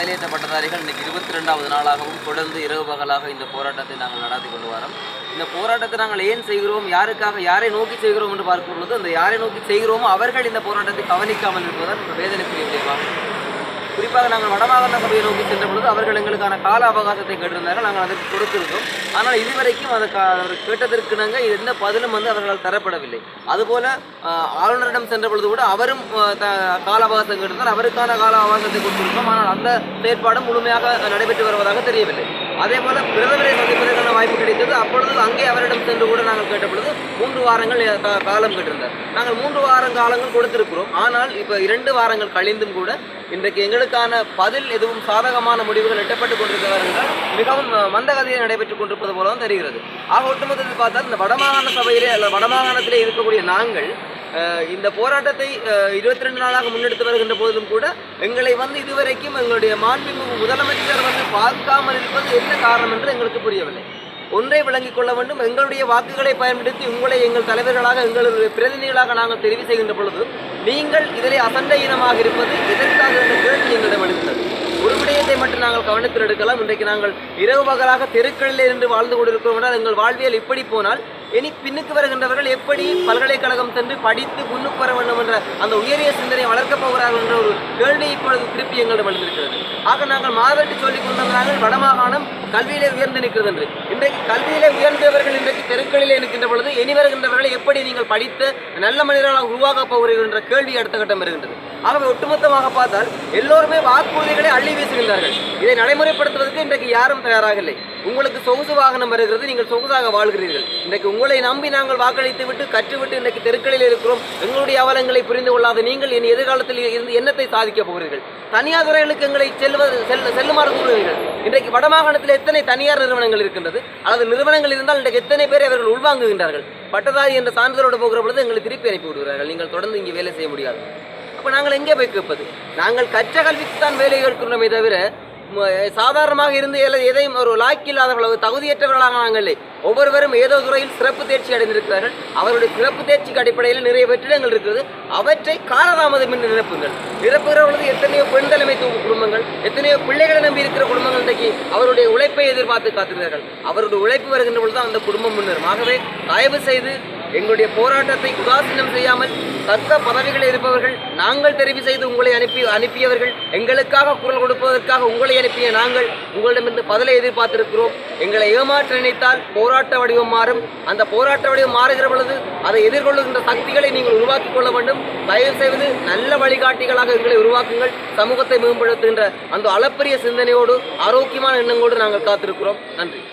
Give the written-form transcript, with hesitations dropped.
மேலேற்றப்பட்டதாரிகள் இன்றைக்கு 22வது நாளாகவும் தொடர்ந்து இரவு பகலாக இந்த போராட்டத்தை நாங்கள் நடத்தி கொண்டு வரோம். இந்த போராட்டத்தை நாங்கள் ஏன் செய்கிறோம், யாருக்காக, யாரை நோக்கி செய்கிறோம் என்று பார்க்கும் பொழுது அந்த யாரை நோக்கி செய்கிறோமோ அவர்கள் இந்த போராட்டத்தை கவனிக்காமல் இருப்பதால் வேதனைக்குரிய விளைவாக. குறிப்பாக நாங்கள் வடமாகாண சபையை நோக்கி சென்ற பொழுது அவர்கள் எங்களுக்கான கால அவகாசத்தை கேட்டிருந்தார்கள். நாங்கள் அதற்கு கொடுத்திருந்தோம். ஆனால் இதுவரைக்கும் அதை கேட்டதற்கு நாங்கள் எந்த பதிலும் அவர்களால் தரப்படவில்லை. அதுபோல ஆளுநரிடம் சென்ற பொழுது கூட அவரும் கால அவகாசம் கேட்டிருந்தார். அவருக்கான கால அவகாசத்தை கொடுத்திருந்தோம். ஆனால் அந்த செயற்பாடும் முழுமையாக நடைபெற்று வருவதாக தெரியவில்லை. அதே போல பிரதமரை சந்திப்பதற்கான வாய்ப்பு கிடைத்தது. அப்பொழுது அங்கே அவரிடம் சென்று கூட நாங்கள் கேட்ட பொழுது 3 வாரங்கள் காலம் கேட்டிருந்தார். நாங்கள் 3 வார காலங்கள் கொடுத்திருக்கிறோம். ஆனால் இப்போ 2 வாரங்கள் கழிந்தும் கூட இன்றைக்கு எங்களுக்கான பதில் எதுவும் சாதகமான முடிவுகள் எட்டப்பட்டுக் கொண்டிருக்கிறார் என்றால் மிகவும் மந்தகதியில் நடைபெற்றுக் கொண்டிருப்பது போல தான் தெரிகிறது. ஆக ஒட்டுமொத்தத்தில் பார்த்தால் இந்த வடமாகாண சபையிலே அல்லது வடமாகாணத்திலே இருக்கக்கூடிய நாங்கள் இந்த போராட்டத்தை 22 நாளாக முன்னெடுத்து வருகின்ற போதிலும் கூட எங்களை இதுவரைக்கும் எங்களுடைய மாண்புமிகு முதலமைச்சர் பார்க்காமல் இருப்பது என்ன காரணம் என்று எங்களுக்கு புரியவில்லை. ஒன்றை விளங்கிக் கொள்ள வேண்டும், எங்களுடைய வாக்குகளை பயன்படுத்தி உங்களை எங்கள் தலைவர்களாக எங்களுடைய பிரதிநிதிகளாக நாங்கள் தெரிவு செய்கின்ற பொழுது நீங்கள் இதிலே அசண்டை இனமாக இருப்பது எதற்காக என்ற கேள்வி எங்களிடம் எழுந்தது. ஒரு விடயத்தை மட்டும் நாங்கள் கவனத்தில் எடுக்கலாம். இன்றைக்கு நாங்கள் இரவு பகலாக தெருக்களில் இருந்து வாழ்ந்து கொண்டிருக்கிறோம் என்றால் எங்கள் வாழ்வியல் இப்படி போனால் இனி பின்னுக்கு வருகின்றவர்கள் எப்படி பல்கலைக்கழகம் சென்று படித்து முன்னுக்கு வர வேண்டும் என்ற அந்த உயரிய சிந்தனை வளர்க்கப் போகிறார்கள் என்ற ஒரு கேள்வி இப்பொழுது திருப்பி எங்களிடம் எழுந்திருக்கிறது. ஆக நாங்கள் மாதட்டி சொல்லிக் கொண்டிருந்தார்கள் வடமாகாணம் கல்வியிலே உயர்ந்து நிற்கிறது என்று. இன்றைக்கு கல்வியிலே உயர்ந்தவர்கள் இன்றைக்கு தெருக்களிலே நிற்கின்ற பொழுது இனி வருகின்றவர்களை எப்படி நீங்கள் படித்து நல்ல மனிதர்களாக உருவாக்கப் போகிறீர்கள் என்ற கேள்வி அடுத்த கட்டம் வருகின்றது. ஆகவே ஒட்டுமொத்தமாக பார்த்தால் எல்லோருமே வாக்குறுதிகளை அள்ளி வீசுகின்றார்கள். இதை நடைமுறைப்படுத்துவதற்கு இன்றைக்கு யாரும் தயாராக இல்லை. உங்களுக்கு சொகுசு வாகனம் வருகிறது, நீங்கள் சொகுசாக வாழ்கிறீர்கள். இன்றைக்கு உங்களை நம்பி நாங்கள் வாக்களித்து விட்டு கற்றுவிட்டு இன்றைக்கு தெருக்களில் இருக்கிறோம். எங்களுடைய அவலங்களை புரிந்து கொள்ளாத நீங்கள் என் எதிர்காலத்தில் இருந்து என்னத்தை சாதிக்கப் போகிறீர்கள்? தனியார் துறைகளுக்கு எங்களை செல்லுமாறு கூறுகிறீர்கள். இன்றைக்கு வடமாகாணத்தில் எத்தனை தனியார் நிறுவனங்கள் இருக்கின்றது, அல்லது நிறுவனங்கள் இருந்தால் இன்றைக்கு எத்தனை பேரை அவர்கள் உள்வாங்குகின்றார்கள்? பட்டதாரி என்ற சான்றிதழோடு போகிற பொழுது எங்களை திருப்பி அனுப்பி விடுகிறார்கள். நீங்கள் தொடர்ந்து இங்கே வேலை செய்ய முடியாது. அப்போ நாங்கள் எங்கே போய் கேட்பது? நாங்கள் கற்ற கல்விக்குத்தான் வேலை கேட்கிறோமே தவிர சாதாரணமாக இருந்து எதையும் ஒரு லாய்க்கில்லாதவர்களாக தகுதியற்றவர்களாக நாங்கள் இல்லை. ஒவ்வொருவரும் ஏதோ துறையில் சிறப்பு தேர்ச்சி அடைந்திருக்கிறார்கள். அவருடைய சிறப்பு தேர்ச்சிக்கு அடிப்படையில் நிறைய வெற்றிடங்கள் இருக்கிறது. அவற்றை காலதாமதம் என்று நிரப்புகிற பொழுது எத்தனையோ பெண் தலைமை குடும்பங்கள், எத்தனையோ பிள்ளைகளை நம்பி இருக்கிற குடும்பங்கள் இன்றைக்கு அவருடைய உழைப்பை எதிர்பார்த்து காத்திருக்கிறார்கள். அவருடைய உழைப்பு வருகின்ற பொழுது அந்த குடும்பம் முன்னேறும். ஆகவே தயவு செய்து எங்களுடைய போராட்டத்தை உதாசீனம் செய்யாமல் தக்க பதவிகளில் இருப்பவர்கள், நாங்கள் தெரிவு செய்து உங்களை அனுப்பியவர்கள், எங்களுக்காக குரல் கொடுப்பதற்காக உங்களை அனுப்பிய நாங்கள் உங்களிடமிருந்து பதிலை எதிர்பார்த்திருக்கிறோம். எங்களை ஏமாற்ற நினைத்தால் போராட்ட வடிவம் மாறும். அந்த போராட்ட வடிவம் மாறுகிற பொழுது அதை எதிர்கொள்ளுகின்ற சக்திகளை நீங்கள் உருவாக்கி கொள்ள வேண்டும். தயவு செய்து நல்ல வழிகாட்டிகளாக எங்களை உருவாக்குங்கள். சமூகத்தை மேம்படுத்துகின்ற அந்த அளப்பரிய சிந்தனையோடு ஆரோக்கியமான எண்ணங்களோடு நாங்கள் காத்திருக்கிறோம். நன்றி.